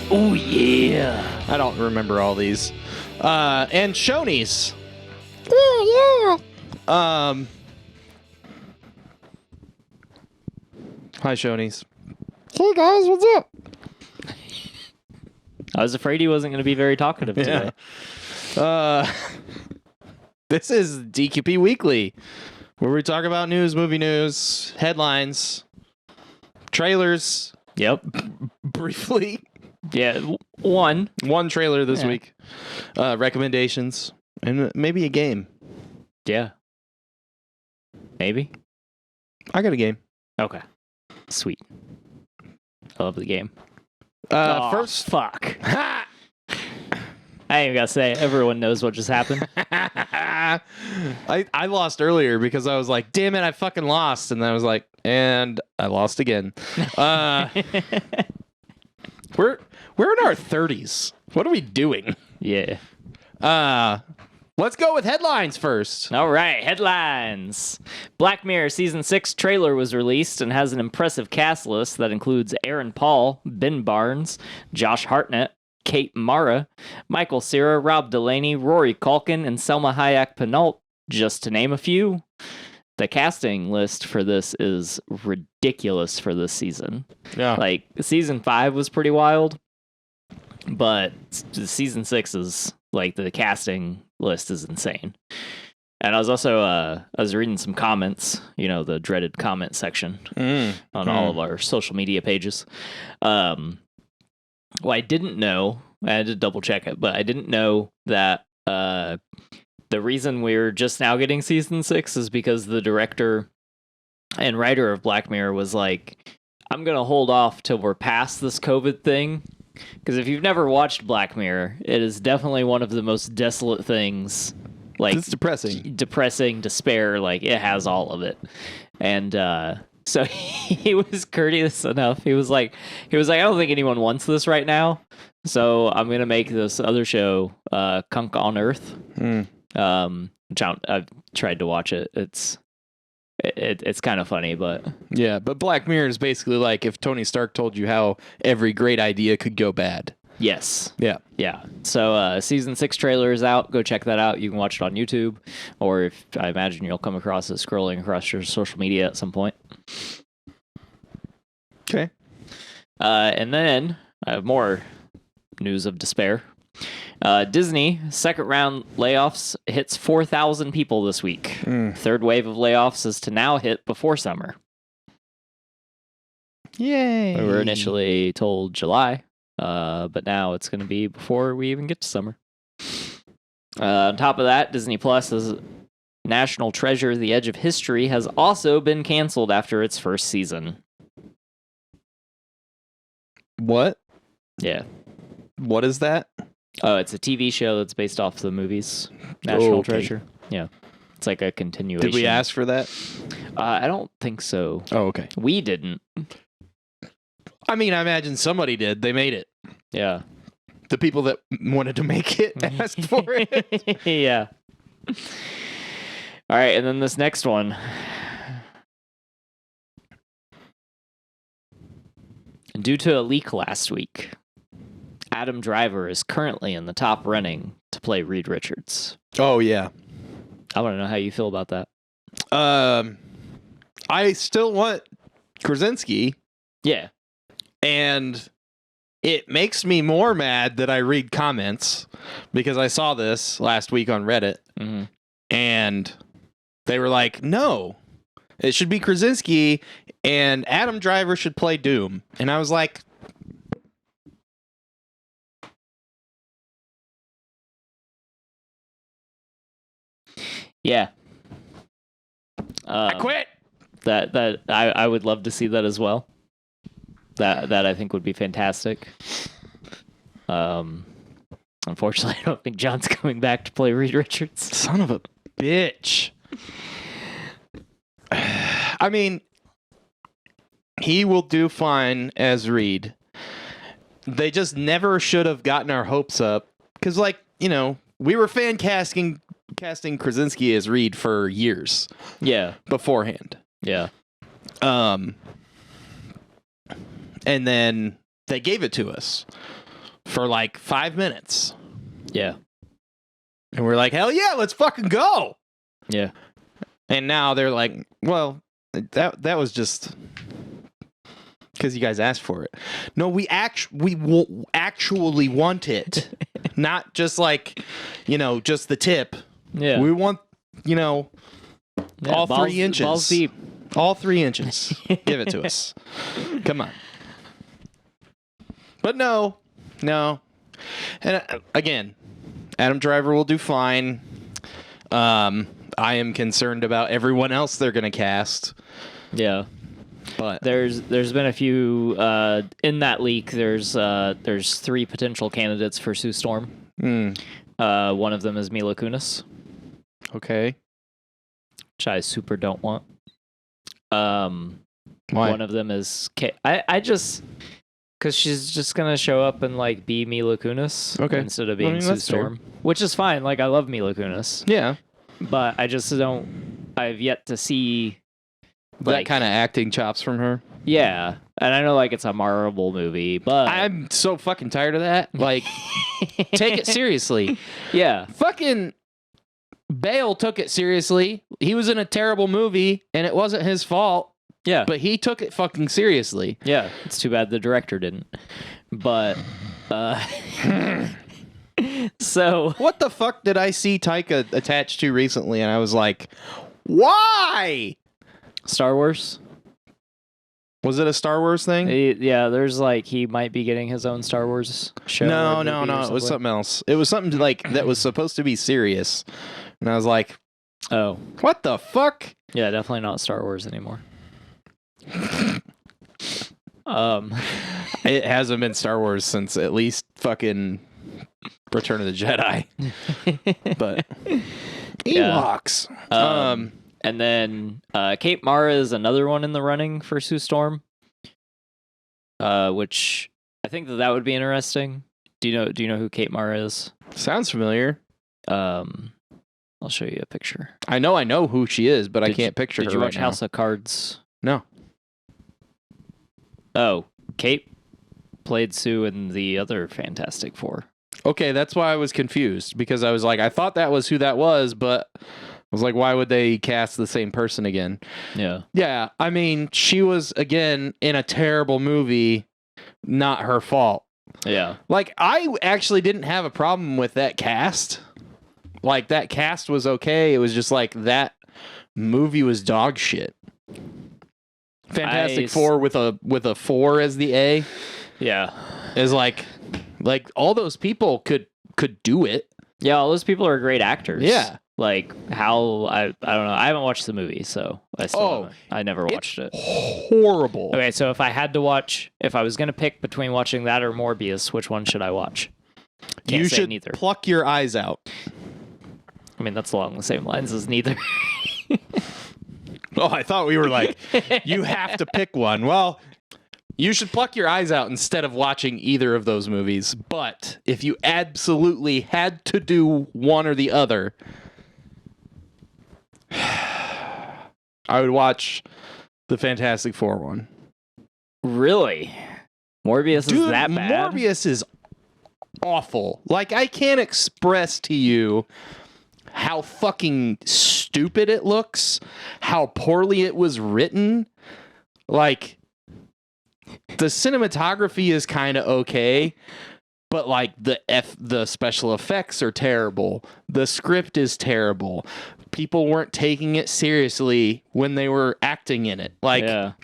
Oh, yeah. I don't remember all these. And Shoney's. Yeah. Hi, Shoney's. Hey, guys, what's up? I was afraid he wasn't going to be very talkative today. This is DQP Weekly, where we talk about news, movie news, headlines, trailers. Yep. Briefly. Yeah, one trailer this week. Recommendations, and maybe a game. Yeah. Maybe. I got a game. Okay. Sweet. I love the game. First, fuck. I ain't even gotta say it. Everyone knows what just happened. I lost earlier because I was like, damn it, I fucking lost. And then I was like, and I lost again. We're in our 30s. What are we doing? Yeah. Let's go with headlines first. All right, headlines. Black Mirror Season 6 trailer was released and has an impressive cast list that includes Aaron Paul, Ben Barnes, Josh Hartnett, Kate Mara, Michael Cera, Rob Delaney, Rory Culkin, and Selma Hayek-Pinault, just to name a few. The casting list for this is ridiculous for this season. Yeah. Like, Season 5 was pretty wild, but Season 6 is, like, the casting list is insane. And I was also, I was reading some comments, you know, the dreaded comment section on all of our social media pages. Well, I didn't know, I had to double check it, but I didn't know that the reason we're just now getting Season 6 is because the director and writer of Black Mirror was like, I'm going to hold off till we're past this COVID thing. Because if you've never watched Black Mirror, it is definitely one of the most desolate things. Like, it's depressing. Depressing, despair, like, it has all of it. And so he was courteous enough. He was like, I don't think anyone wants this right now. So I'm going to make this other show, Kunk on Earth. Which I've tried to watch it. It's kind of funny, but yeah. But Black Mirror is basically like if Tony Stark told you how every great idea could go bad. Yes. Yeah. Yeah. So Season 6 trailer is out. Go check that out. You can watch it on YouTube, or if I imagine you'll come across it scrolling across your social media at some point. Okay. And then I have more news of despair. Disney, second round layoffs hits 4,000 people this week. Third wave of layoffs is to now hit before summer. Yay. We were initially told July, but now it's going to be before we even get to summer. On top of that, Disney Plus's National Treasure, The Edge of History, has also been canceled after its first season. What? Yeah. What is that? Oh, it's a TV show that's based off the movies National Treasure. Yeah. It's like a continuation. Did we ask for that? I don't think so. Oh, okay. We didn't. I mean, I imagine somebody did. They made it. Yeah. The people that wanted to make it asked for it. Yeah. All right, and then this next one. Due to a leak last week, Adam Driver is currently in the top running to play Reed Richards. Oh, yeah. I want to know how you feel about that. I still want Krasinski. Yeah. And it makes me more mad that I read comments because I saw this last week on Reddit. Mm-hmm. And they were like, no, it should be Krasinski and Adam Driver should play Doom. And I was like, yeah. I quit. That I would love to see that as well. That I think would be fantastic. Unfortunately, I don't think John's coming back to play Reed Richards. Son of a bitch. I mean, he will do fine as Reed. They just never should have gotten our hopes up. Because, like, you know, we were casting Krasinski as Reed for years. Yeah. Beforehand. Yeah. And then they gave it to us. for like 5 minutes. Yeah. And we're like, hell yeah, let's fucking go. Yeah. And now they're like, well, that was just because you guys asked for it. No, we actually want it. Not just like, just the tip. Yeah. We want, all balls, 3 inches. Balls deep. All 3 inches. Give it to us. Come on. But no. And again, Adam Driver will do fine. I am concerned about everyone else they're going to cast. Yeah. But there's been a few in that leak. There's 3 potential candidates for Sue Storm. One of them is Mila Kunis. Okay. Which I super don't want. Why? One of them is I just because she's just gonna show up and like be Mila Kunis instead of being Sue Storm, which is fine. Like I love Mila Kunis. Yeah, but I just don't. I've yet to see that kind of acting chops from her. Yeah, and I know like it's a Marvel movie, but I'm so fucking tired of that. Like, take it seriously. Yeah, fucking Bale took it seriously. He was in a terrible movie, and it wasn't his fault. Yeah, but he took it fucking seriously. Yeah, it's too bad the director didn't. But so what the fuck did I see Taika attached to recently? And I was like, why? Star Wars. Was it a Star Wars thing? Yeah, there's like he might be getting his own Star Wars show. No. It was something else. It was something like that was supposed to be serious, and I was like, "Oh, what the fuck?" Yeah, definitely not Star Wars anymore. It hasn't been Star Wars since at least fucking Return of the Jedi. But Ewoks. And then Kate Mara is another one in the running for Sue Storm, which I think that would be interesting. Do you know who Kate Mara is? Sounds familiar. I'll show you a picture. I know who she is, but I can't picture her. Did you watch right now. House of Cards? No. Oh, Kate played Sue in the other Fantastic Four. Okay, that's why I was confused, because I was like, I thought that was who that was, but I was like, why would they cast the same person again? Yeah. Yeah, I mean, she was, again, in a terrible movie, not her fault. Yeah. Like, I actually didn't have a problem with that cast. Like, that cast was okay. It was just like, that movie was dog shit. Fantastic Four with a 4 as the A. Yeah. Is like all those people could do it. Yeah, all those people are great actors. Yeah. Like how I don't know. I haven't watched the movie, so I never watched it. Horrible. Okay, so if I was gonna pick between watching that or Morbius, which one should I watch? You should pluck your eyes out. I mean, that's along the same lines as neither. Oh, I thought we were like, you have to pick one. Well, you should pluck your eyes out instead of watching either of those movies. But if you absolutely had to do one or the other, I would watch the Fantastic Four one. Really? Morbius is that bad? Morbius is awful. Like, I can't express to you how fucking stupid it looks, how poorly it was written. Like, the cinematography is kind of okay, but like the special effects are terrible. The script is terrible. People weren't taking it seriously when they were acting in it. Like,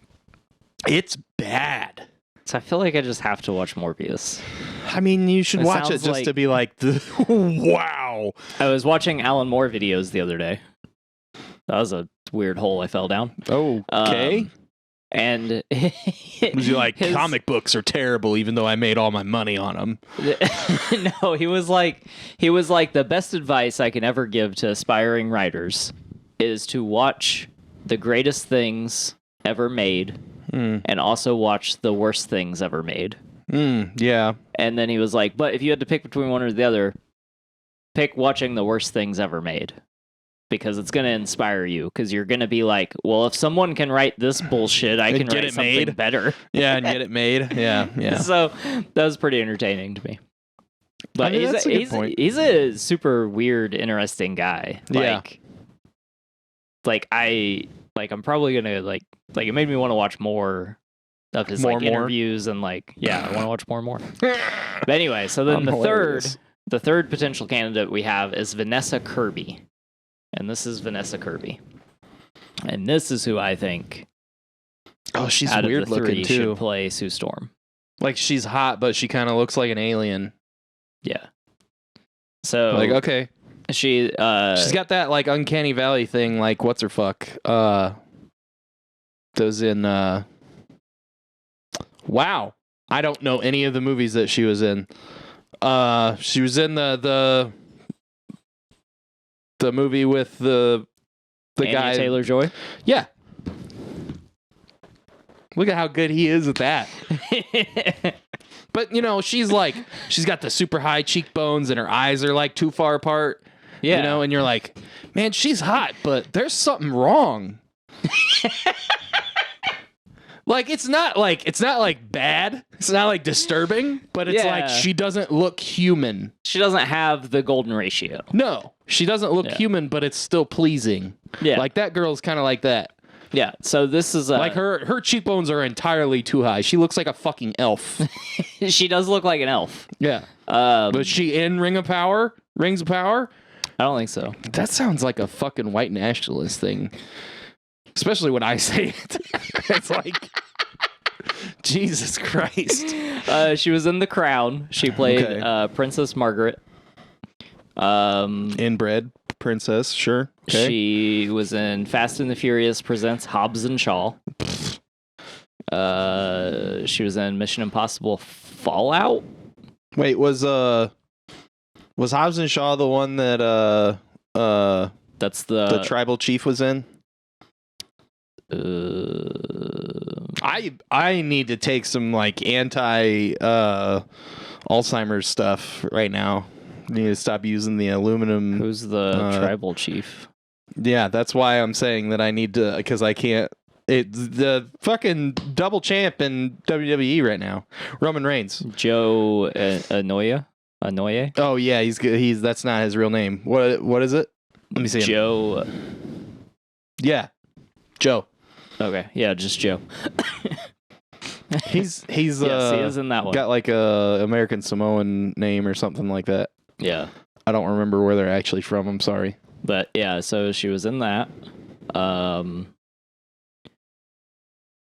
it's bad. So I feel like I just have to watch Morbius. I mean, you should watch it just to be like, wow. I was watching Alan Moore videos the other day. That was a weird hole I fell down. Oh, okay. And was he like, comic books are terrible, even though I made all my money on them? No, he was like, the best advice I can ever give to aspiring writers is to watch the greatest things ever made. And also watch the worst things ever made. Yeah. And then he was like, but if you had to pick between one or the other, pick watching the worst things ever made. Because it's going to inspire you. Because you're going to be like, well, if someone can write this bullshit, I can write something better. Yeah, and get it made. Yeah. So that was pretty entertaining to me. But I mean, that's a good point. he's a super weird, interesting guy. Yeah. I'm probably gonna like it made me want to watch more of his More. interviews and I want to watch more and more. But anyway, so then the third potential candidate we have is Vanessa Kirby, and this is Vanessa Kirby, and this is who I think. Oh, she's out weird of the three looking too. should play Sue Storm. Like she's hot, but she kind of looks like an alien. Yeah. So Like okay, she's got that like uncanny valley thing. Like what's her fuck? Those in. Wow, I don't know any of the movies that she was in. She was in the movie with the Anya guy Taylor-Joy. Yeah. Look at how good he is at that. But she's got the super high cheekbones and her eyes are like too far apart. Yeah. And you're like, man, she's hot, but there's something wrong. Like it's not like bad. It's not like disturbing, but it's like she doesn't look human. She doesn't have the golden ratio. No, she doesn't look human, but it's still pleasing. Yeah. Like that girl's kind of like that. Yeah. So this is like her cheekbones are entirely too high. She looks like a fucking elf. She does look like an elf. Yeah. But she in Rings of Power? I don't think so. That sounds like a fucking white nationalist thing. Especially when I say it. It's like, Jesus Christ. She was in The Crown. She played Princess Margaret. Inbred princess, sure. Okay. She was in Fast and the Furious Presents Hobbs and Shaw. She was in Mission Impossible Fallout. Wait, was Hobbs and Shaw the one that that's the tribal chief was in? I need to take some like anti Alzheimer's stuff right now. I need to stop using the aluminum. Who's the tribal chief? Yeah, that's why I'm saying that I need to, because I can't. It's the fucking double champ in WWE right now, Roman Reigns. Joe Anoye. Oh yeah, he's good. That's not his real name. What is it? Let me see. Joe. Yeah, Joe. Okay, yeah, just Joe. He's yes, he is in that one. Got like a American Samoan name or something like that. Yeah, I don't remember where they're actually from. I'm sorry, but yeah, so she was in that.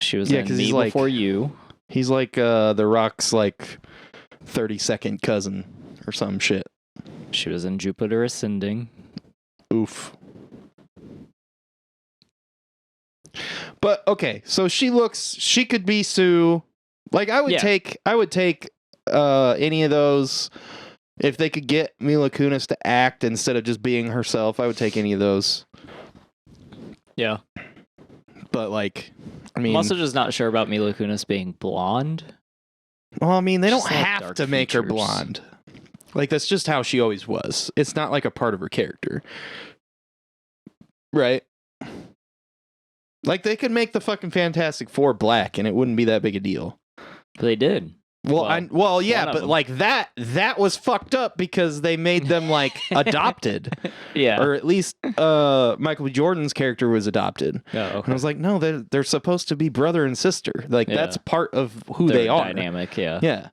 She was in Me Before You. He's like The Rock's like 32nd cousin or some shit. She was in Jupiter Ascending. Oof. But okay, so she could be Sue. Like I would take any of those if they could get Mila Kunis to act instead of just being herself. I would take any of those. Yeah. But like, I mean, I'm also just not sure about Mila Kunis being blonde. Well, I mean, they don't Just have to make her blonde. Like that's just how she always was. It's not like a part of her character. Right? Like they could make the fucking Fantastic Four black and it wouldn't be that big a deal. But they did. Well, yeah, but like that was fucked up because they made them like adopted. Yeah. Or at least Michael B. Jordan's character was adopted. Oh, okay. And I was like, no, they're supposed to be brother and sister. Like that's part of who Their they are. Dynamic, yeah. Yeah.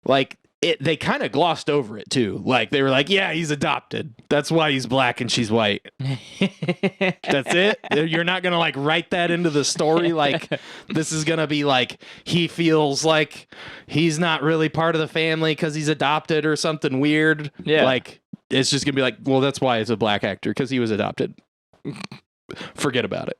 Like they kind of glossed over it too. Like they were like, yeah, he's adopted. That's why he's black and she's white. That's it. You're not going to like write that into the story. Like this is going to be like, he feels like he's not really part of the family because he's adopted or something weird. Yeah. Like it's just going to be like, well, that's why it's a black actor because he was adopted. Forget about it.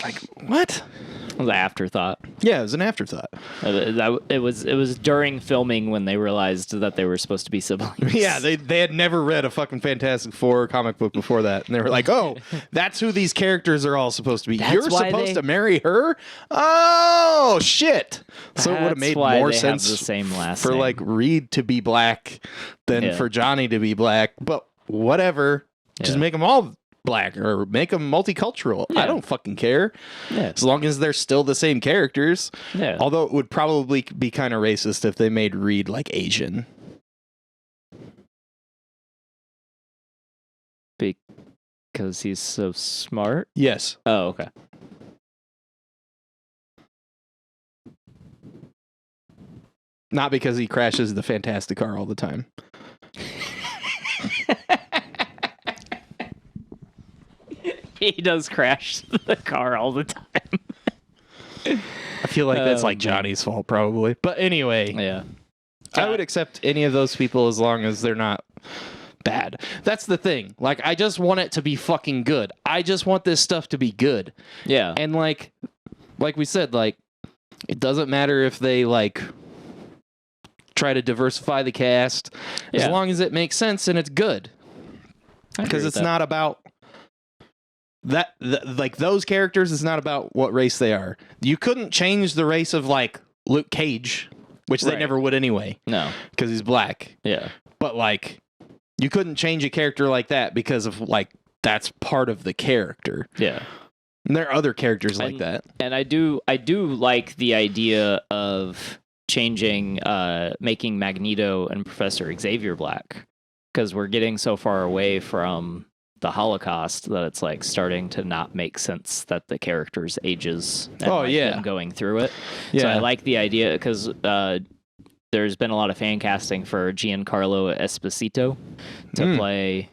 Like what? It was an afterthought. Yeah, it was an afterthought. It was during filming when they realized that they were supposed to be siblings. Yeah, they had never read a fucking Fantastic Four comic book before that, and they were like, "Oh, that's who these characters are all supposed to be. You're supposed to marry her? Oh shit!" So it would have made more sense the same last for name. like Reed to be black than for Johnny to be black. But whatever, just make them all black or make them multicultural. I don't fucking care. As long as they're still the same characters. Although it would probably be kind of racist if they made Reed like Asian. Because he's so smart? Yes. Oh, okay. Not because he crashes the Fantastic Car all the time. He does crash the car all the time. I feel like that's like Johnny's fault, probably. But anyway, Yeah. I would accept any of those people as long as they're not bad. That's the thing. Like, I just want it to be fucking good. I just want this stuff to be good. Yeah. And like we said, like, it doesn't matter if they like try to diversify the cast, as long as it makes sense and it's good. Because it's not about that. Like those characters, it's not about what race they are. You couldn't change the race of like Luke Cage, which they never would anyway. No, because he's black. Yeah, but like, you couldn't change a character like that because of like that's part of the character. Yeah. And there are other characters like that. And I do like the idea of changing, making Magneto and Professor Xavier black, because we're getting so far away from the Holocaust that it's like starting to not make sense that the characters' ages and them going through it. Yeah. So I like the idea because there's been a lot of fan casting for Giancarlo Esposito to play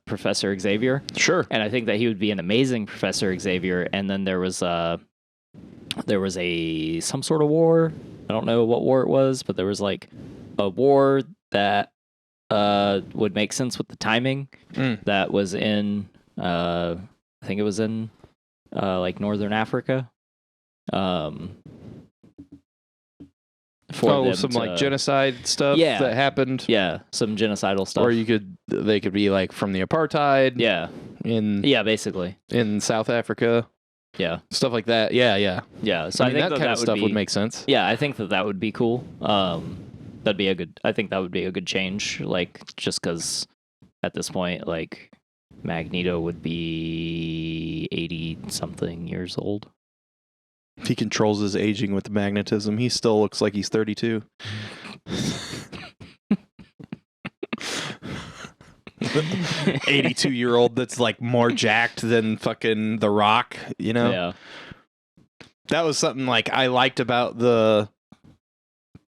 Professor Xavier. Sure. And I think that he would be an amazing Professor Xavier. And then there was some sort of war. I don't know what war it was, but there was like a war that would make sense with the timing. That was in I think it was in like Northern Africa. Some like genocide stuff that happened. Yeah, some genocidal stuff. Or they could be like from the apartheid. Yeah. Basically. In South Africa. Yeah. Stuff like that. Yeah. So I think that kind of stuff would make sense. Yeah, I think that would be cool. I think that would be a good change, like just cuz at this point like Magneto would be 80 something years old. If he controls his aging with magnetism, he still looks like he's 32. 82-year-old that's like more jacked than fucking The Rock, you know? Yeah. That was something like I liked about the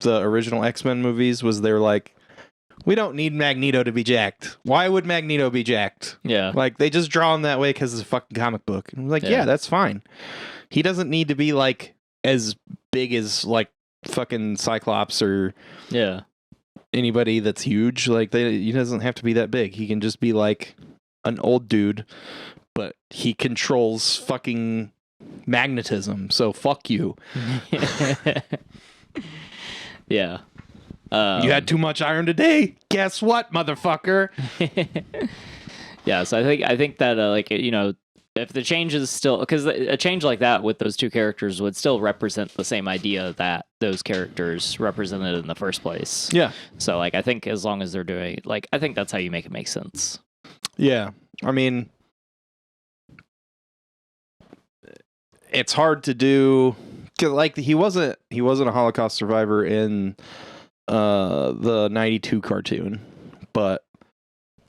original X-Men movies was they're like, we don't need Magneto to be jacked. Why would Magneto be jacked? Yeah. Like they just draw him that way because it's a fucking comic book. And I'm like, yeah, that's fine. He doesn't need to be like as big as like fucking Cyclops or anybody that's huge. Like he doesn't have to be that big. He can just be like an old dude, but he controls fucking magnetism. So fuck you. Yeah. You had too much iron today. Guess what, motherfucker? Yeah. So I think that like you know, if the change is still, because a change like that with those two characters would still represent the same idea that those characters represented in the first place. Yeah. So like I think as long as they're doing like I think that's how you make it make sense. Yeah. I mean, it's hard to do because like he wasn't a Holocaust survivor in the 92 cartoon, but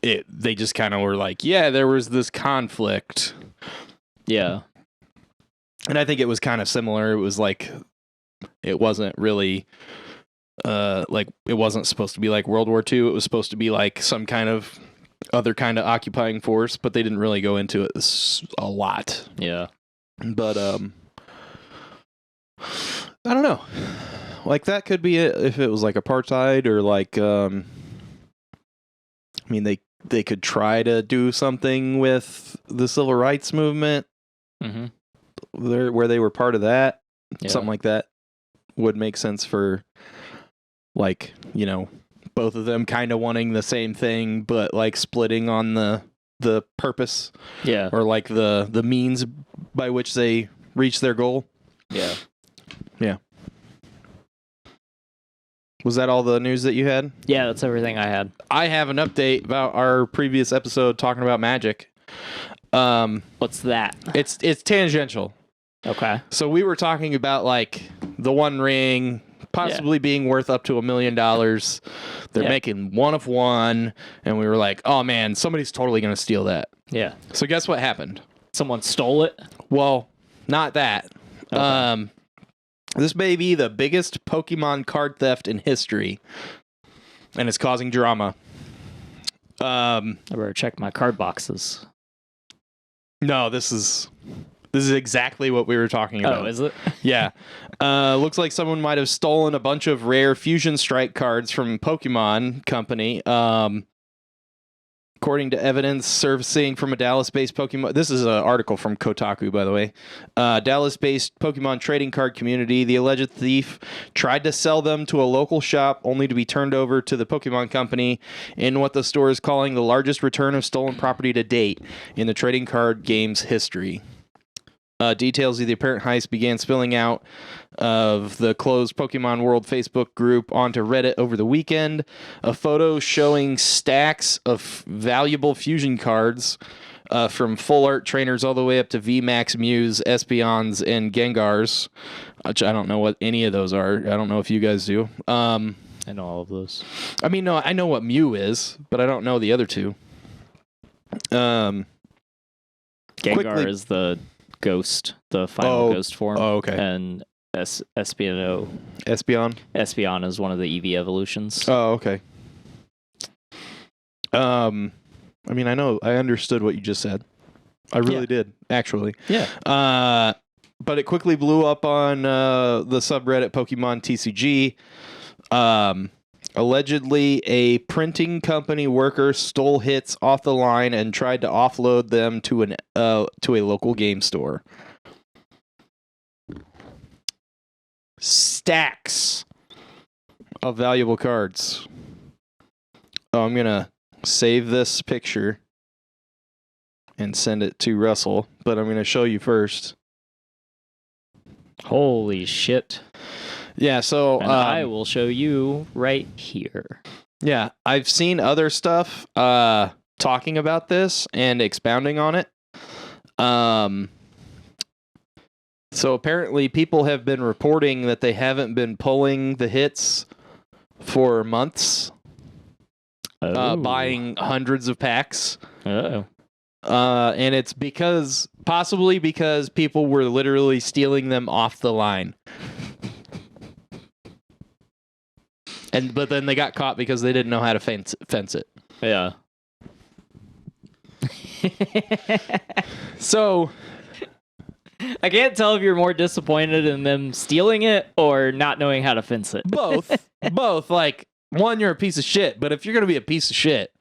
they just kind of were like, yeah, there was this conflict. Yeah. And I think it was kind of similar. It was like it wasn't really like it wasn't supposed to be like World War II. It was supposed to be like some kind of other kind of occupying force, but they didn't really go into it a lot. Yeah. But I don't know. Like that could be it if it was like apartheid or like I mean they could try to do something with the civil rights movement. Where they were part of that. Something like that would make sense for like, you know, both of them kind of wanting the same thing but like splitting on the purpose. Yeah. Or like the means by which they reach their goal. Yeah. Yeah. Was that all the news that you had? Yeah, that's everything I had. I have an update about our previous episode talking about magic. What's that? It's tangential. Okay. So we were talking about like the One Ring possibly being worth up to $1 million. They're making one of one, and we were like, "Oh man, somebody's totally going to steal that." Yeah. So guess what happened? Someone stole it? Well, not that. Okay. This may be the biggest Pokemon card theft in history, and it's causing drama. I better check my card boxes. No, this is exactly what we were talking about. Oh, is it? Yeah. Looks like someone might have stolen a bunch of rare Fusion Strike cards from Pokemon Company. According to evidence surfacing from a Dallas-based Pokemon... This is an article from Kotaku, by the way. Dallas-based Pokemon trading card community. The alleged thief tried to sell them to a local shop only to be turned over to the Pokemon Company in what the store is calling the largest return of stolen property to date in the trading card game's history. Details of the apparent heist began spilling out of the closed Pokemon World Facebook group onto Reddit over the weekend. A photo showing stacks of valuable fusion cards from full art trainers all the way up to VMAX Mews, Espeons, and Gengars, which I don't know what any of those are. I don't know if you guys do. I know all of those. I mean, no, I know what Mew is, but I don't know the other two. Gengar quickly- is the ghost, the final ghost form. Oh, okay. And Espeon is one of the EV evolutions. Oh, okay. I mean, I understood what you just said. I really did, actually. Yeah. But it quickly blew up on the subreddit Pokemon TCG. Allegedly, a printing company worker stole hits off the line and tried to offload them to a local game store. Stacks of valuable cards. Oh, I'm gonna save this picture and send it to Russell, but I'm gonna show you first. Holy shit. Yeah, so And I will show you right here. Yeah, I've seen other stuff talking about this and expounding on it. So apparently people have been reporting that they haven't been pulling the hits for months, buying hundreds of packs. Uh-oh. And it's possibly because people were literally stealing them off the line. But then they got caught because they didn't know how to fence it. Yeah. So I can't tell if you're more disappointed in them stealing it or not knowing how to fence it. both. Like, one, you're a piece of shit, but if you're gonna be a piece of shit,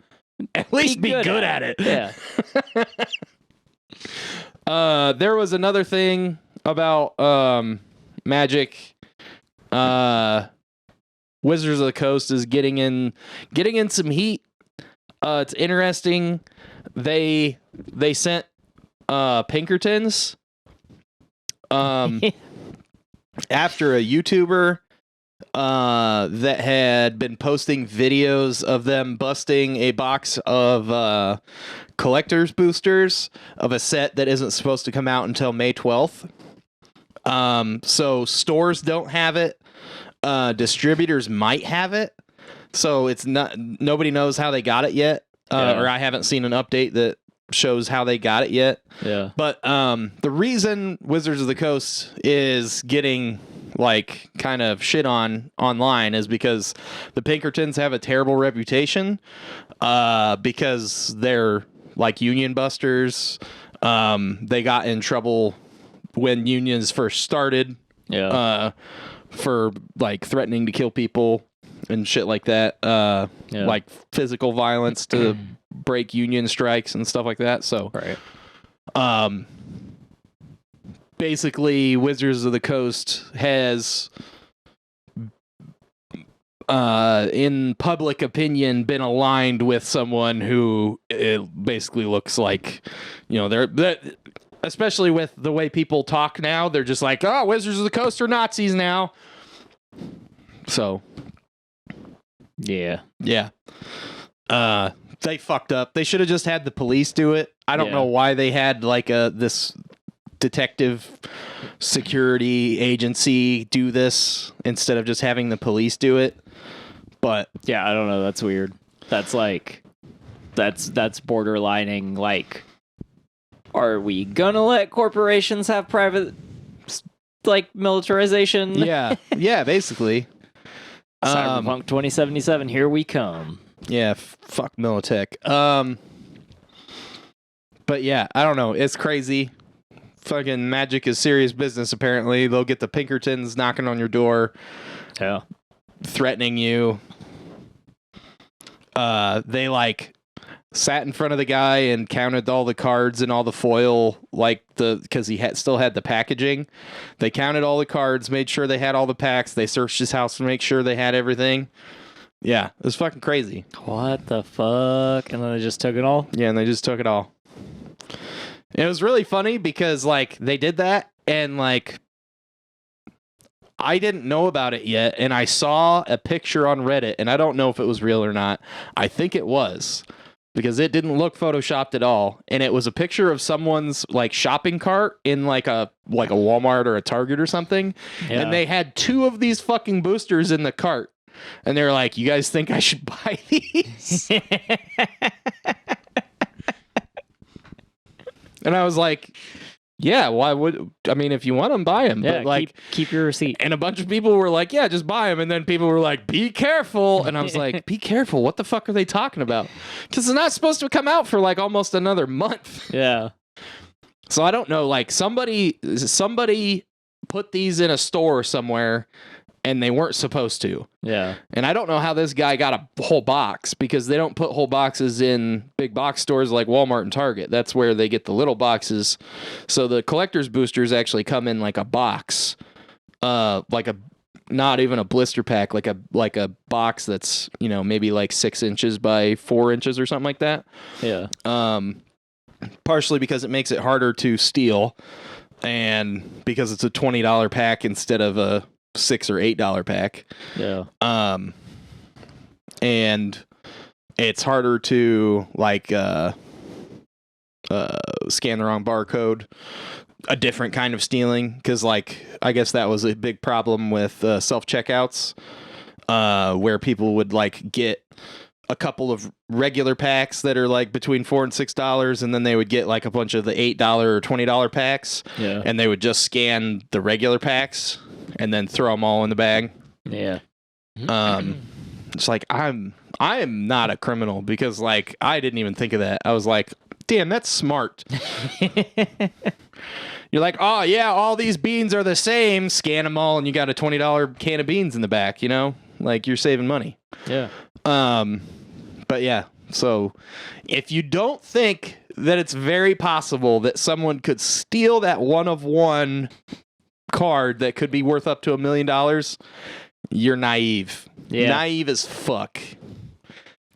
at least be good at it. Yeah. There was another thing about Magic. Wizards of the Coast is getting in some heat. It's interesting. They sent Pinkertons after a YouTuber that had been posting videos of them busting a box of collector's boosters of a set that isn't supposed to come out until May 12th. So stores don't have it. Distributors might have it, so it's nobody knows how they got it yet, or I haven't seen an update that shows how they got it yet. Yeah. But the reason Wizards of the Coast is getting like kind of shit on online is because the Pinkertons have a terrible reputation because they're like union busters. They got in trouble when unions first started. Yeah. For like threatening to kill people and shit like that, like physical violence to break union strikes and stuff like that. So, right. Basically, Wizards of the Coast has, in public opinion, been aligned with someone who it basically looks like, they're especially with the way people talk now, they're just like, oh, Wizards of the Coast are Nazis now. So, yeah. They fucked up. They should have just had the police do it. I don't know why they had like this detective security agency do this instead of just having the police do it. But yeah, I don't know. That's weird. That's like, that's borderlining like are we gonna let corporations have private, like, militarization? Yeah, yeah, basically. Cyberpunk 2077, here we come. Yeah, fuck Militech. But yeah, I don't know. It's crazy. Fucking magic is serious business, apparently. They'll get the Pinkertons knocking on your door. Yeah. Threatening you. They, like, sat in front of the guy and counted all the cards and all the foil, like, because he still had the packaging. They counted all the cards, made sure they had all the packs. They searched his house to make sure they had everything. Yeah, it was fucking crazy. What the fuck? And then they just took it all? Yeah, and they just took it all. It was really funny because, like, they did that, and, like, I didn't know about it yet, and I saw a picture on Reddit, and I don't know if it was real or not. I think it was, because it didn't look photoshopped at all, and it was a picture of someone's, like, shopping cart in, like a Walmart or a Target or something, and they had 2 of these fucking boosters in the cart, and they were like, "You guys think I should buy these?" And I was like, yeah, why would... I mean, if you want them, buy them. Yeah, but, like, keep your receipt. And a bunch of people were like, yeah, just buy them. And then people were like, be careful. And I was like, be careful? What the fuck are they talking about? Because it's not supposed to come out for, like, almost another month. Yeah. So I don't know. Like, somebody put these in a store somewhere, and they weren't supposed to. Yeah. And I don't know how this guy got a whole box, because they don't put whole boxes in big box stores like Walmart and Target. That's where they get the little boxes. So the collector's boosters actually come in like a box, like a, not even a blister pack, like a box that's, you know, maybe like 6 inches by 4 inches or something like that. Yeah. Partially because it makes it harder to steal, and because it's a $20 pack instead of a $6 or $8 pack. Yeah. And it's harder to, like, scan the wrong barcode. A different kind of stealing, because, like, I guess that was a big problem with self-checkouts, where people would, like, get a couple of regular packs that are, like, between $4 and $6, and then they would get, like, a bunch of the $8 or $20 packs. Yeah. And they would just scan the regular packs and then throw them all in the bag. Yeah. It's like, I am not a criminal, because, like, I didn't even think of that. I was like, damn, that's smart. You're like, oh yeah, all these beans are the same. Scan them all, and you got a $20 can of beans in the back. You know, like, you're saving money. Yeah. But yeah, so if you don't think that it's very possible that someone could steal that 1-of-1 card that could be worth up to $1 million, you're naive. Yeah. Naive as fuck.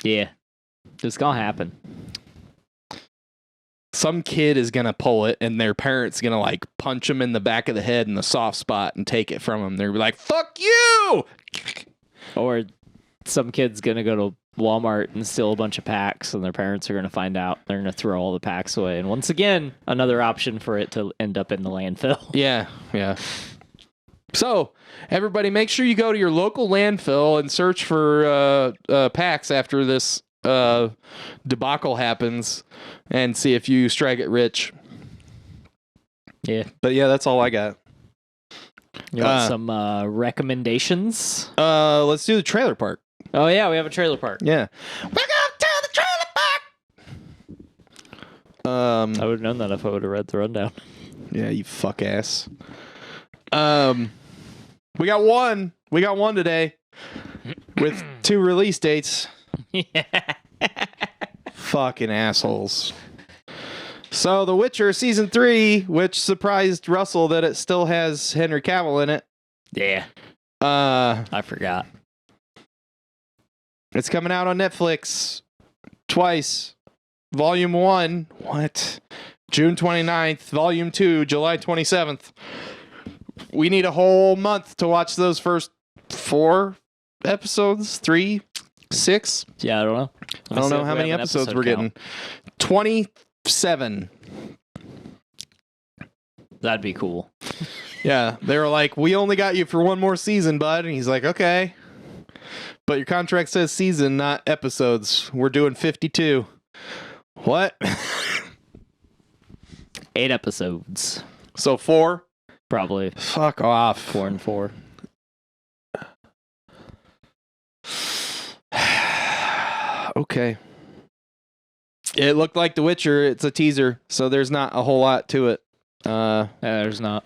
Yeah. It's gonna happen. Some kid is gonna pull it, and their parents gonna, like, punch them in the back of the head in the soft spot and take it from them. They're gonna be like, "Fuck you!" Or some kid's gonna go to Walmart and steal a bunch of packs, and their parents are gonna find out. They're gonna throw all the packs away. And once again, another option for it to end up in the landfill. Yeah, yeah. So, everybody, make sure you go to your local landfill and search for packs after this debacle happens, and see if you strike it rich. Yeah. But yeah, that's all I got. You want some recommendations? Let's do the trailer park. Oh yeah, we have a trailer park. Yeah. Welcome to the trailer park. I would have known that if I would have read the rundown. Yeah, you fuck ass. We got one. We got one today with 2 release dates. Yeah. Fucking assholes. So, The Witcher Season 3, which surprised Russell that it still has Henry Cavill in it. Yeah. I forgot. It's coming out on Netflix twice. Volume 1, what? June 29th. Volume 2, July 27th. We need a whole month to watch those first 4 episodes. 3, 6? Yeah, I don't know. I don't know how many episodes we're getting. 27. That'd be cool. Yeah, they were like, we only got you for 1 more season, bud. And he's like, okay. But your contract says season, not episodes. We're doing 52. What? 8 episodes. So 4? Probably Fuck off. 4 and 4. Okay. It looked like The Witcher. It's a teaser, so there's not a whole lot to it. There's not.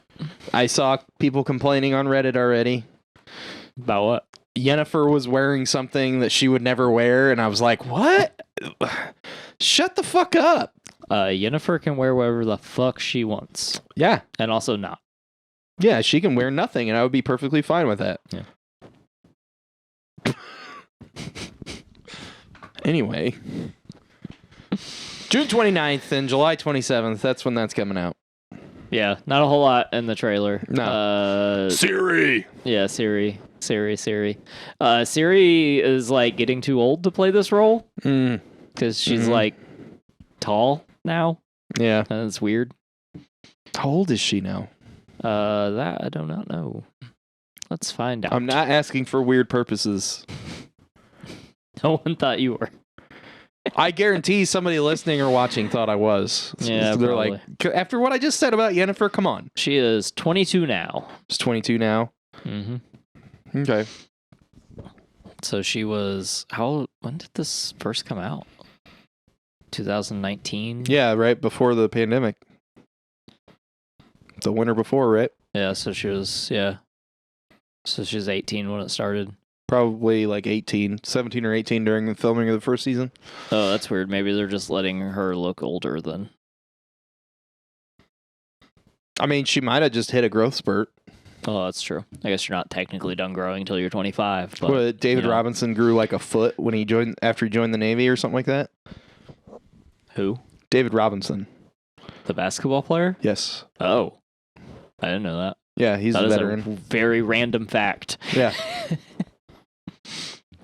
I saw people complaining on Reddit already. About what? Yennefer was wearing something that she would never wear, and I was like, what? Shut the fuck up. Yennefer can wear whatever the fuck she wants. Yeah. And also not. Yeah, she can wear nothing, and I would be perfectly fine with that. Yeah. Anyway. June 29th and July 27th, that's when that's coming out. Yeah, not a whole lot in the trailer. No. Siri! Yeah, Siri. Siri is like getting too old to play this role. Because she's like tall now. Yeah. And it's weird. How old is she now? That I do not know. Let's find out. I'm not asking for weird purposes. No one thought you were. I guarantee somebody listening or watching thought I was. Yeah, they're probably. like, after what I just said about Yennefer, come on. She is 22 now. She's 22 now. Mm-hmm. Okay. So she was when did this first come out? 2019? Yeah, right before the pandemic. The winter before, right? Yeah, so she was 18 when it started. Probably like 17 or 18 during the filming of the first season. Oh, that's weird. Maybe they're just letting her look older then. I mean, she might have just hit a growth spurt. Oh, that's true. I guess you're not technically done growing until you're 25. But What, David Robinson grew like a foot when after he joined the Navy or something like that? Who? David Robinson. The basketball player? Yes. Oh. I didn't know that. Yeah, he's a veteran. A very random fact. Yeah.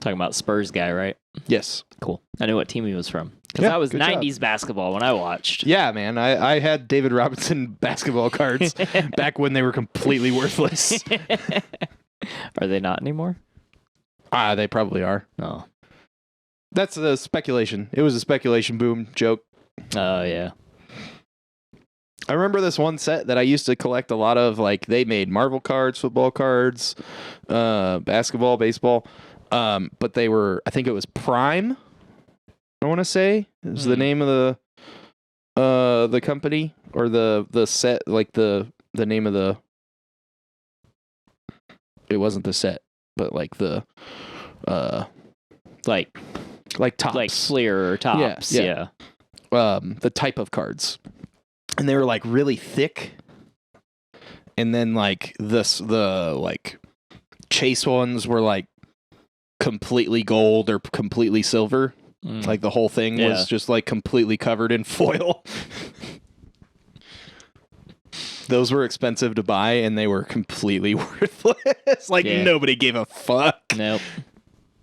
Talking about Spurs guy, right? Yes. Cool. I knew what team he was from. Because Yeah, that was good 90s basketball when I watched. Yeah, man. I had David Robinson basketball cards back when they were completely worthless. Are they not anymore? They probably are. Oh. That's a speculation. It was a speculation boom joke. Oh, yeah. I remember this one set that I used to collect a lot of. Like, they made Marvel cards, football cards, basketball, baseball. But they were, I think it was Prime, I want to say, is the name of the company, or the set, like the name of the, it wasn't the set, but like the, like Topps. Like Fleer or Topps, yeah. The type of cards. And they were like really thick. And then like the like chase ones were like completely gold or completely silver. Like the whole thing was just like completely covered in foil. Those were expensive to buy and they were completely worthless. Like nobody gave a fuck. Nope.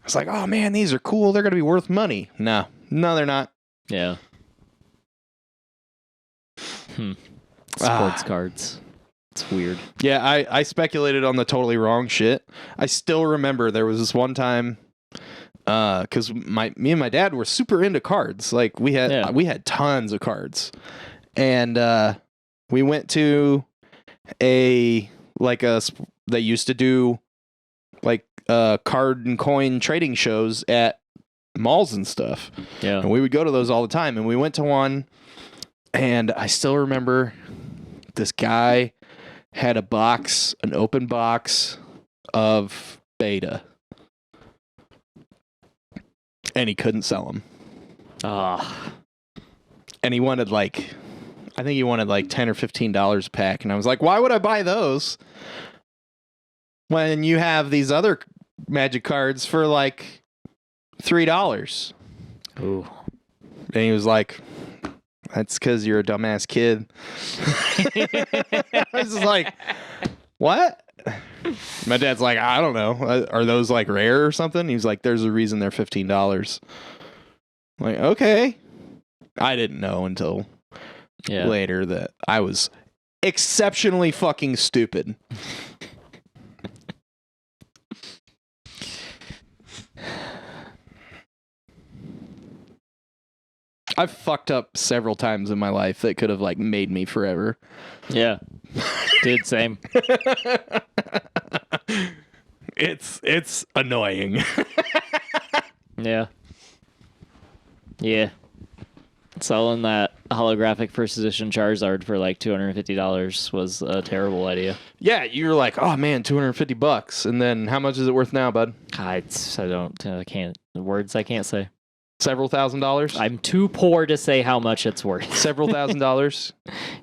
It's like, oh man, these are cool. They're going to be worth money. No, they're not. Yeah. Sports cards. It's weird. Yeah, I speculated on the totally wrong shit. I still remember there was this one time, because me and my dad were super into cards. Like we had tons of cards, and we went to they used to do like card and coin trading shows at malls and stuff. Yeah, and we would go to those all the time. And we went to one, and I still remember this guy had an open box of Beta, and he couldn't sell them. And he wanted I think he wanted like $10 or $15 a pack, and I was like, why would I buy those when you have these other Magic cards for like $3? Ooh. And he was like, that's because you're a dumbass kid. I was just like, what? My dad's like, I don't know. Are those like rare or something? He was like, there's a reason they're $15. I'm like, okay. I didn't know until later that I was exceptionally fucking stupid. I've fucked up several times in my life that could have like made me forever. Yeah. Dude, same. It's annoying. Yeah. Yeah. Selling that holographic first edition Charizard for like $250 was a terrible idea. Yeah, you're like, oh man, $250, and then how much is it worth now, bud? I can't. Words I can't say. Several $1,000s. I'm too poor to say how much it's worth. Several $1,000s.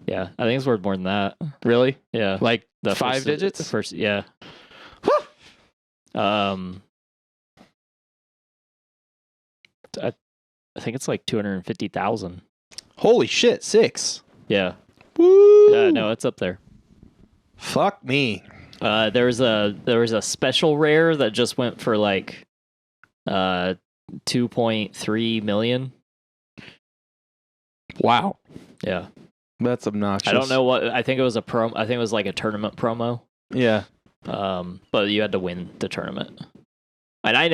Yeah, I think it's worth more than that. Really? Yeah, Like the 5 digits? The first, yeah. I think it's like 250,000. Holy shit, 6. Yeah. Woo! Yeah, no, it's up there. Fuck me. There was a special rare that just went for like 2.3 million. Wow. Yeah. That's obnoxious. I don't know what. I think it was I think it was like a tournament promo. Yeah. But you had to win the tournament. And I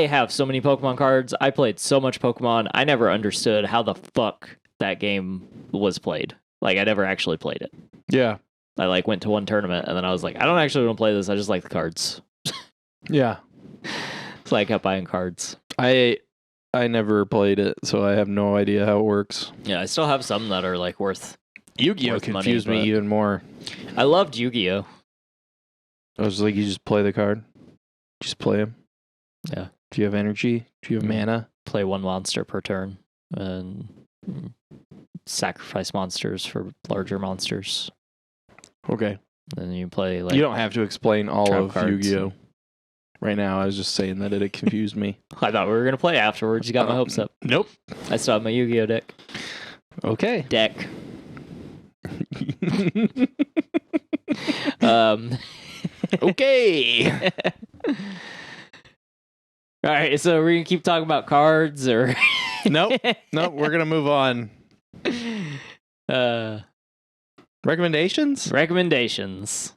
have so many Pokemon cards. I played so much Pokemon. I never understood how the fuck that game was played. Like, I never actually played it. Yeah. I like went to one tournament and then I was like, I don't actually want to play this. I just like the cards. Yeah. So I kept buying cards. I never played it, so I have no idea how it works. Yeah, I still have some that are like worth Yu-Gi-Oh confused me even more. I loved Yu-Gi-Oh. I was like, you just play the card? Just play him? Yeah. Do you have energy? Do you have mana? Play one monster per turn and sacrifice monsters for larger monsters. Okay. And then you play like... You don't have to explain all trap of cards. Yu-Gi-Oh! Right now, I was just saying that it confused me. I thought we were going to play afterwards. You got my hopes up. Nope. I still have my Yu-Gi-Oh deck. Okay. Deck. Okay. All right, so we're going to keep talking about cards or... Nope. We're going to move on. Recommendations? Recommendations.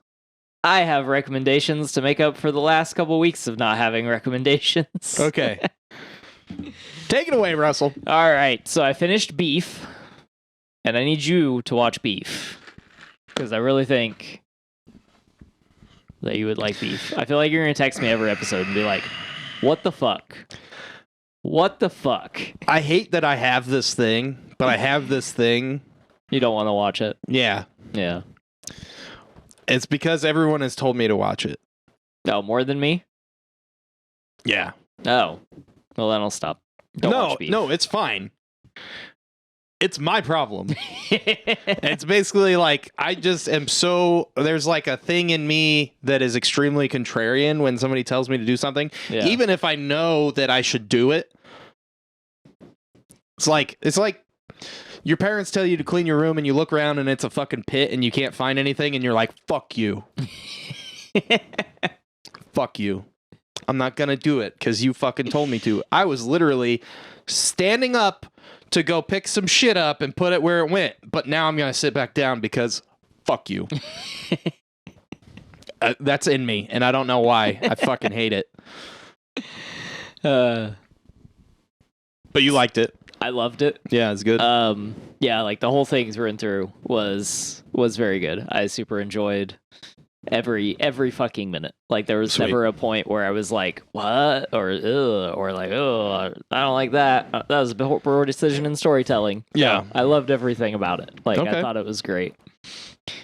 I have recommendations to make up for the last couple weeks of not having recommendations. Okay. Take it away, Russell. All right, so I finished Beef, and I need you to watch Beef, because I really think that you would like Beef. I feel like you're going to text me every episode and be like, what the fuck? What the fuck? I hate that I have this thing, but I have this thing. You don't want to watch it? Yeah. Yeah. It's because everyone has told me to watch it. No, more than me? Yeah. Oh. Well, then I'll stop. Don't watch Beef. No, it's fine. It's my problem. It's basically like, I just am so... There's like a thing in me that is extremely contrarian when somebody tells me to do something. Yeah. Even if I know that I should do it. It's like your parents tell you to clean your room and you look around and it's a fucking pit and you can't find anything and you're like, fuck you. Fuck you. I'm not gonna do it because you fucking told me to. I was literally standing up to go pick some shit up and put it where it went, but now I'm gonna sit back down because fuck you. That's in me, and I don't know why. I fucking hate it. But you liked it. I loved it. Yeah, it's good. Yeah, like the whole thing through and through was very good. I super enjoyed every fucking minute. Like there was never a point where I was like, what? Or ugh, or like, oh, I don't like that. That was a poor decision in storytelling. Yeah. I loved everything about it. Like Okay. I thought it was great.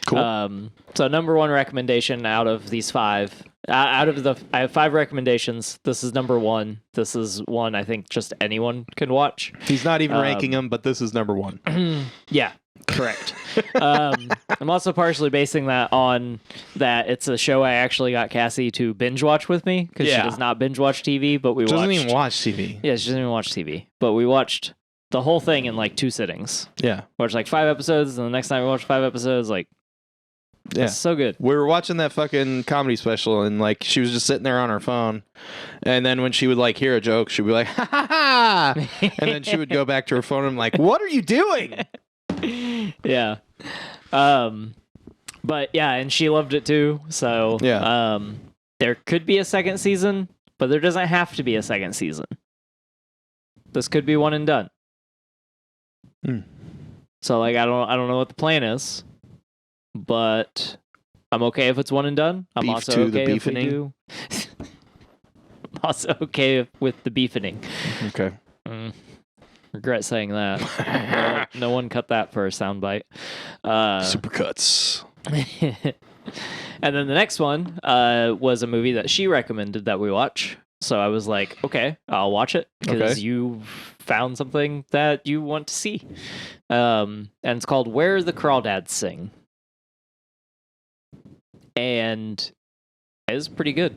Cool. So number one recommendation out of these 5, I have 5 recommendations. This is number 1. This is one I think just anyone can watch. He's not even ranking them, but this is number 1. Yeah, correct. I'm also partially basing that on that it's a show I actually got Cassie to binge watch with me because she does not binge watch TV, but we doesn't watched. even watch TV. Yeah, she doesn't even watch TV, but we watched the whole thing in like 2 sittings. Yeah. Watched like 5 episodes, and the next time we watched 5 episodes, like, Yeah. it's so good. We were watching that fucking comedy special, and like she was just sitting there on her phone, and then when she would like hear a joke, she'd be like, ha ha ha, and then she would go back to her phone and I'm like, what are you doing? Yeah. But yeah, and she loved it too. So Yeah. There could be a second season, but there doesn't have to be a second season. This could be one and done. Hmm. So like I don't know what the plan is, but I'm okay if it's one and done. I'm Beef also to the okay if we beefening? do. I'm also okay with the beefening. Okay. Regret saying that. No one cut that for a soundbite. Supercuts. And then the next one was a movie that she recommended that we watch. So I was like, okay, I'll watch it because Okay. you found something that you want to see. And it's called Where the Crawdads Sing. And it's pretty good.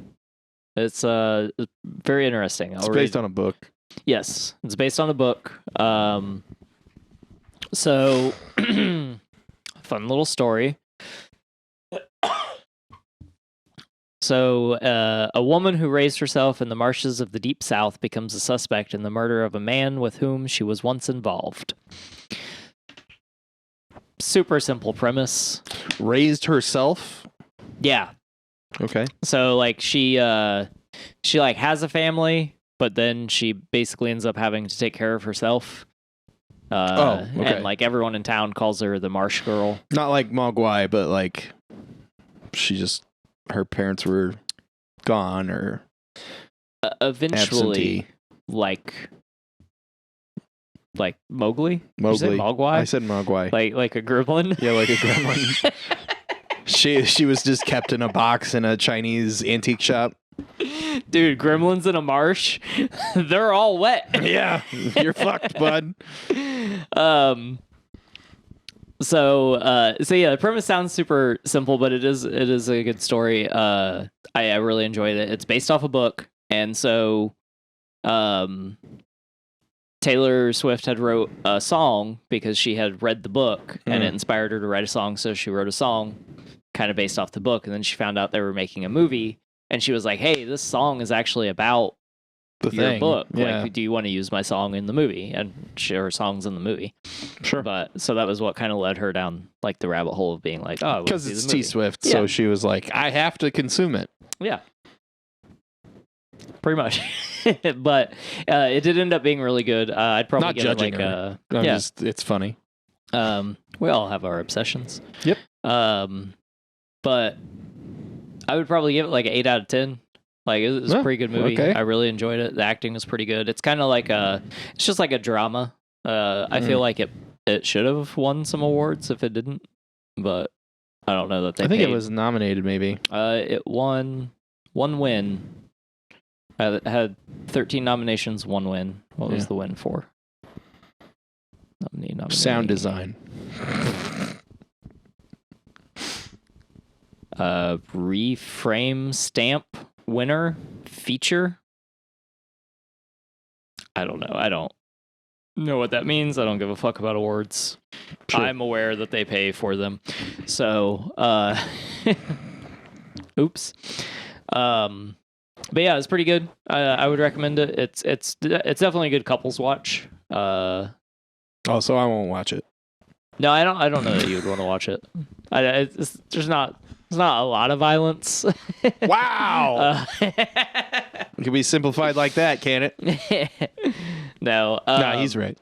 It's very interesting. It's based on a book. Yes, it's based on a book. So, fun little story. So, a woman who raised herself in the marshes of the Deep South becomes a suspect in the murder of a man with whom she was once involved. Super simple premise. Raised herself? Yeah. Okay. So, like, she like has a family, but then she basically ends up having to take care of herself. Okay. And like everyone in town calls her the Marsh Girl. Not like Mogwai, but like her parents were gone or Eventually, absentee. like Mowgli. Did you Mowgli. say Mogwai? I said Mogwai. Like a gremlin. Yeah, like a gremlin. She was just kept in a box in a Chinese antique shop. Dude, gremlins in a marsh, they're all wet. Yeah, you're fucked, bud. So yeah, the premise sounds super simple, but it is a good story. I really enjoyed it. It's based off a book, and so Taylor Swift had wrote a song because she had read the book and it inspired her to write a song, so she wrote a song kind of based off the book, and then she found out they were making a movie, and she was like, hey, this song is actually about your book. Yeah. Like, do you want to use my song in the movie? And her song's in the movie. Sure. But so that was what kind of led her down like the rabbit hole of being like, oh, Because it's T Swift, so she was like, I have to consume it. Yeah. Pretty much. But it did end up being really good. I'd probably Not give judging it like her. It's funny. We all have our obsessions. Yep. But I would probably give it like an 8 out of 10. Like it was a pretty good movie. Okay. I really enjoyed it. The acting was pretty good. It's kind of like it's just like a drama. I feel like it should have won some awards if it didn't, but I don't know that they. I think it was nominated, maybe. It won one win. It had 13 nominations, one win. What was the win for? Nominee. Sound design. Reframe stamp winner feature. I don't know. I don't know what that means. I don't give a fuck about awards. Sure. I'm aware that they pay for them. So, oops. But yeah, it's pretty good. I would recommend it. It's definitely a good couples watch. So I won't watch it. No, I don't know that you would want to watch it. There's not a lot of violence. Wow. It can be simplified like that, can it? No. No, he's right.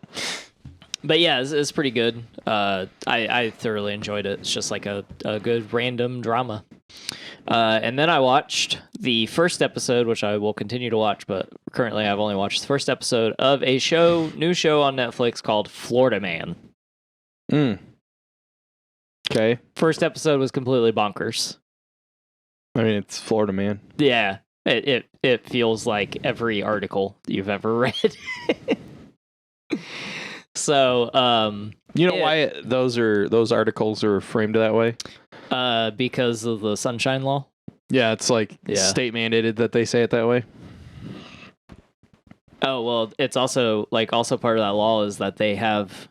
But yeah, it's pretty good. I thoroughly enjoyed it. It's just like a good random drama. And then I watched the first episode, which I will continue to watch, but currently I've only watched the first episode of a new show on Netflix called Florida Man. Okay. First episode was completely bonkers. I mean, it's Florida Man. Yeah, it feels like every article you've ever read. So, you know why those articles are framed that way? Because of the Sunshine Law. Yeah, it's like state mandated that they say it that way. Oh well, it's also part of that law is that they have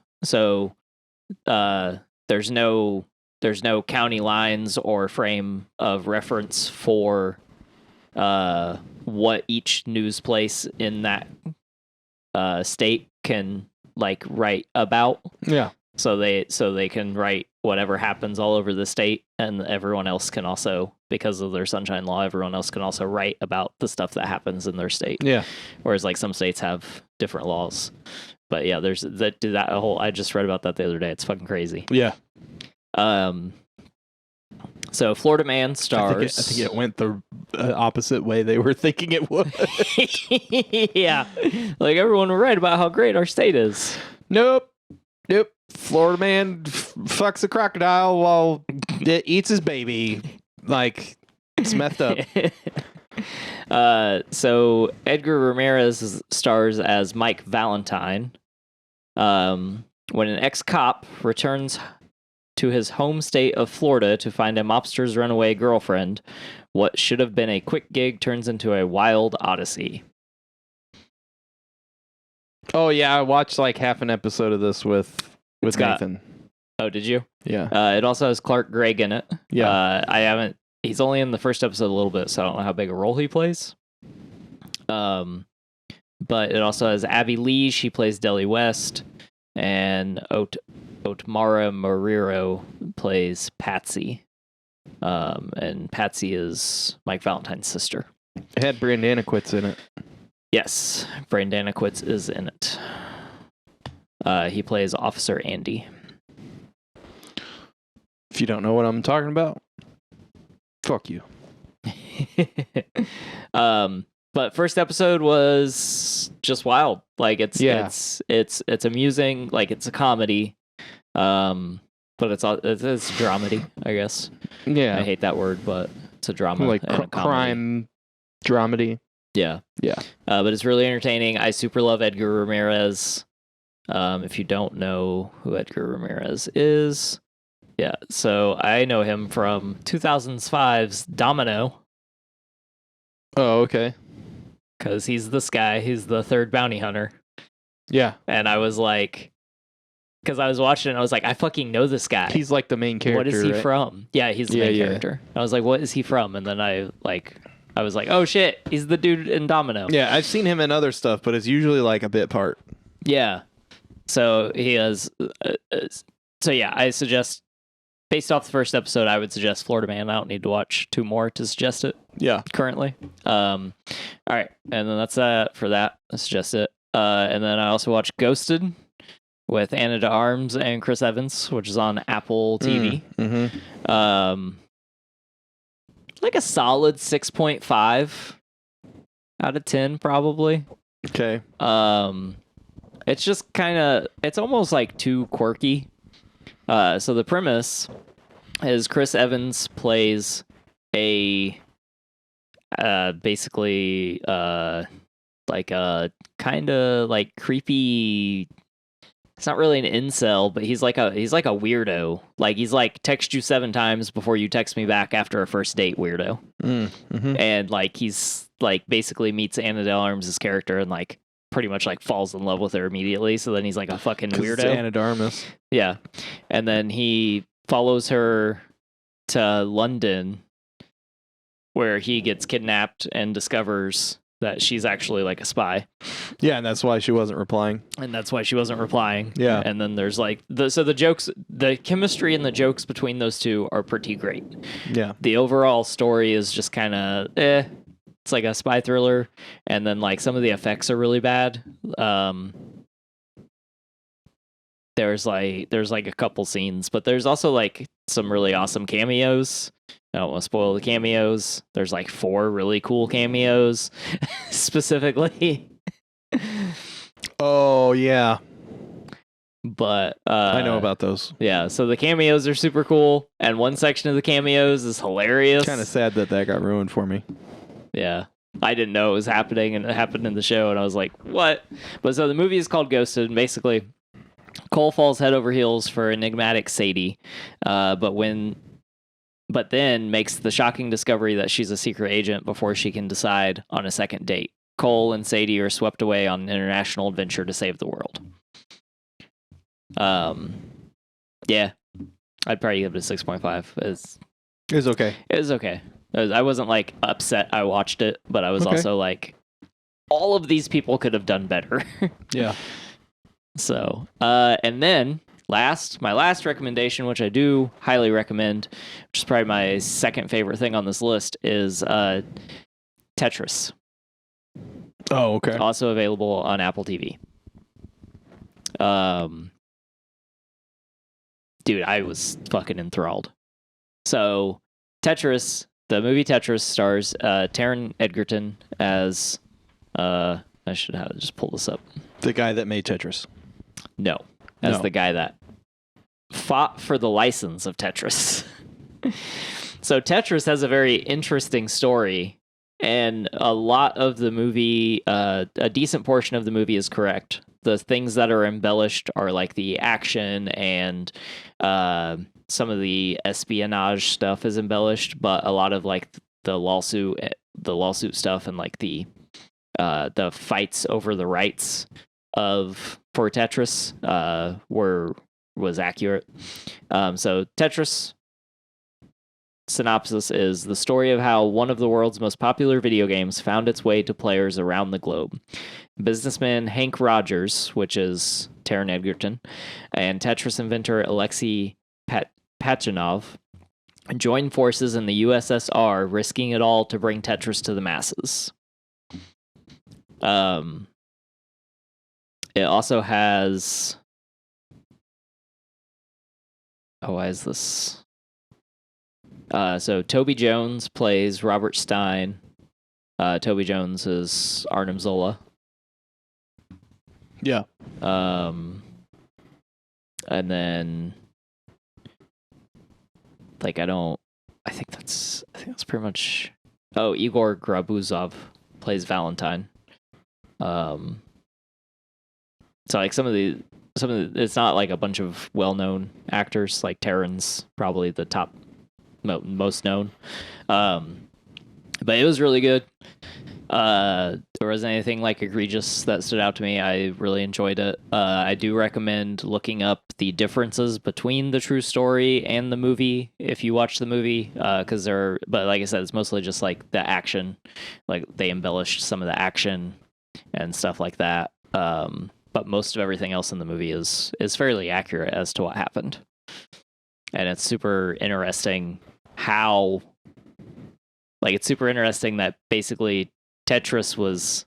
there's no county lines or frame of reference for what each news place in that state can write about. Yeah. So they can write whatever happens all over the state, and everyone else can also, because of their Sunshine Law, everyone else can also write about the stuff that happens in their state. Yeah. Whereas some states have different laws. But yeah, there's that whole. I just read about that the other day. It's fucking crazy. Yeah. So Florida Man stars. I think it went the opposite way they were thinking it would. Yeah, like everyone will write about how great our state is. Nope. Florida Man fucks a crocodile while it eats his baby. Like, it's messed up. So Edgar Ramirez stars as Mike Valentine. When an ex-cop returns to his home state of Florida to find a mobster's runaway girlfriend, what should have been a quick gig turns into a wild odyssey. Oh yeah, I watched like half an episode of this with Nathan. Oh, did you? Yeah. It also has Clark Gregg in it. Yeah. He's only in the first episode a little bit, so I don't know how big a role he plays. But it also has Abby Lee. She plays Deli West. And Otmara Marrero plays Patsy. And Patsy is Mike Valentine's sister. It had Brandanowitz in it. Yes, Brandanowitz is in it. He plays Officer Andy. If you don't know what I'm talking about, fuck you. But first episode was just wild. Like it's amusing. Like it's a comedy. But it's dramedy, I guess. Yeah. I hate that word, but it's a drama. Like and a crime dramedy. Yeah. Yeah. But it's really entertaining. I super love Edgar Ramirez. If you don't know who Edgar Ramirez is, yeah. So I know him from 2005's Domino. Oh, okay. Because he's this guy. He's the third bounty hunter. Yeah. And I was like, because I was watching it, I was like, I fucking know this guy. He's like the main character. What is he right? from? Yeah, he's the main character. I was like, what is he from? And then I was like, oh shit, he's the dude in Domino. Yeah, I've seen him in other stuff, but it's usually like a bit part. Yeah. So he has. So yeah, I suggest, based off the first episode, I would suggest Florida Man. I don't need to watch 2 more to suggest it. Yeah. Currently. All right, and then that's for that. I suggest it. And then I also watched Ghosted with Anna de Armas and Chris Evans, which is on Apple TV. Mm-hmm. Like a solid 6.5 out of 10, probably. Okay. It's just kind of, it's almost like too quirky. So the premise is Chris Evans plays a basically like a kind of like creepy. It's not really an incel, but he's like a weirdo. Like he's like text you 7 times before you text me back after a first date weirdo. Mm-hmm. And like he's like basically meets Anna de Armas' character and like pretty much like falls in love with her immediately. So then he's like a fucking weirdo. It's Anna de Armas. Yeah. And then he follows her to London where he gets kidnapped and discovers that she's actually like a spy. Yeah, and that's why she wasn't replying. Yeah. And then there's like the jokes, the chemistry and the jokes between those two are pretty great. Yeah. The overall story is just kind of it's like a spy thriller, and then like some of the effects are really bad. There's like a couple scenes, but there's also like some really awesome cameos. I don't want to spoil the cameos. There's like 4 really cool cameos specifically. Oh yeah. But I know about those. Yeah, so the cameos are super cool, and one section of the cameos is hilarious. Kind of sad that got ruined for me. Yeah. I didn't know it was happening, and it happened in the show, and I was like, what? But so the movie is called Ghosted, and basically Cole falls head over heels for enigmatic Sadie, but then makes the shocking discovery that she's a secret agent before she can decide on a second date. Cole and Sadie are swept away on an international adventure to save the world. Yeah. I'd probably give it a 6.5. It's okay. It was okay. I wasn't like upset I watched it, but I was also like, all of these people could have done better. Yeah. So, and then my last recommendation, which I do highly recommend, which is probably my second favorite thing on this list, is Tetris. Oh, okay. Also available on Apple TV. Dude, I was fucking enthralled. So, Tetris, the movie Tetris stars Taron Egerton as I should have just pull this up. The guy that made Tetris. No, as the guy that fought for the license of Tetris. So Tetris has a very interesting story, and a lot of the movie, a decent portion of the movie is correct. The things that are embellished are like the action and some of the espionage stuff is embellished, but a lot of like the lawsuit stuff and like the fights over the rights for Tetris was accurate. So Tetris synopsis is the story of how one of the world's most popular video games found its way to players around the globe. Businessman Hank Rogers, which is Taron Egerton, and Tetris inventor Alexei Pachinov joined forces in the USSR, risking it all to bring Tetris to the masses. It also has... Oh, why is this? So Toby Jones plays Robert Stein. Toby Jones is Arnim Zola. Yeah. And then, like, I think that's pretty much. Oh, Igor Grabuzov plays Valentine. So like some of the it's not like a bunch of well-known actors. Like Taron's probably the top most known. But it was really good. There wasn't anything like egregious that stood out to me. I really enjoyed it. I do recommend looking up the differences between the true story and the movie if you watch the movie, because but like I said, it's mostly just like the action. Like they embellished some of the action and stuff like that. But most of everything else in the movie is fairly accurate as to what happened. And it's super interesting it's super interesting that basically Tetris was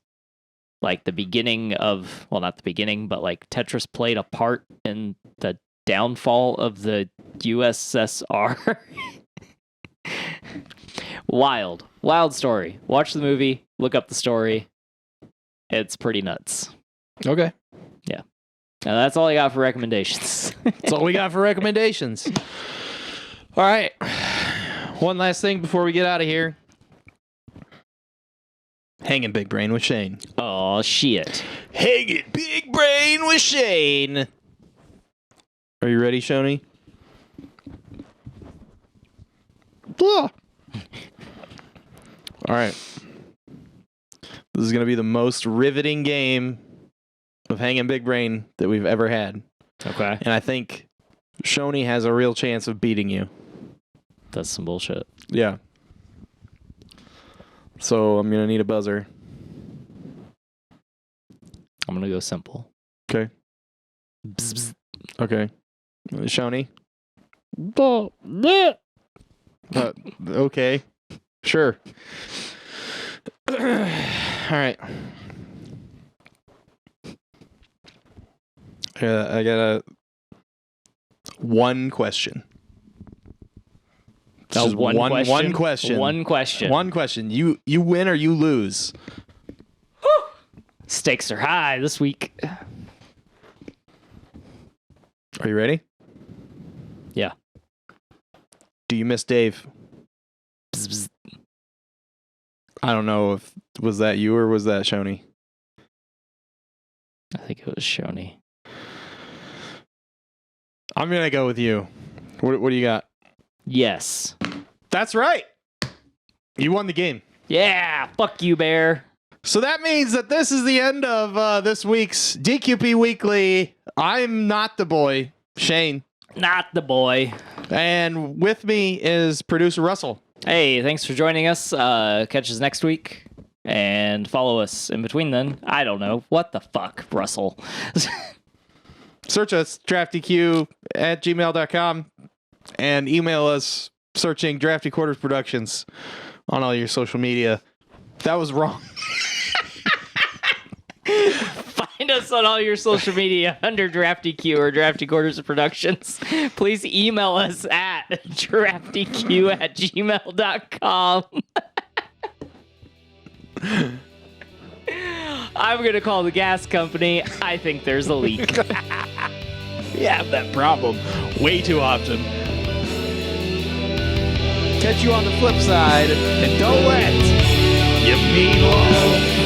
like the beginning of, well, not the beginning, but like Tetris played a part in the downfall of the USSR. Wild story. Watch the movie, look up the story. It's pretty nuts. Okay. Yeah. Now that's all I got for recommendations. That's all we got for recommendations. All right. One last thing before we get out of here. Hanging Big Brain with Shane. Oh, shit. Hanging Big Brain with Shane. Are you ready, Shoney? All right. This is going to be the most riveting game of Hanging Big Brain that we've ever had. Okay. And I think Shoney has a real chance of beating you. That's some bullshit. Yeah. So I'm going to need a buzzer. I'm going to go simple. Okay. Bzz, bzz. Okay. Shoney? Okay. Sure. All right. I got one question. Just one question? One question. One question. One question. You win or you lose. Stakes are high this week. Are you ready? Yeah. Do you miss Dave? Bzz, bzz. I don't know if was that you or was that Shoney? I think it was Shoney. I'm gonna go with you. What do you got? Yes. That's right. You won the game. Yeah. Fuck you, Bear. So that means that this is the end of this week's DQP Weekly. I'm not the boy, Shane. Not the boy. And with me is producer Russell. Hey, thanks for joining us. Catch us next week. And follow us in between then. I don't know. What the fuck, Russell? Search us, draftyq@gmail.com, and email us searching Drafty Quarters Productions on all your social media. That was wrong. Find us us on all your social media under DraftyQ or Drafty Quarters of Productions. Please email us at draftyq@gmail.com. I'm going to call the gas company. I think there's a leak. We have that problem way too often. Catch you on the flip side, and don't let you mean love.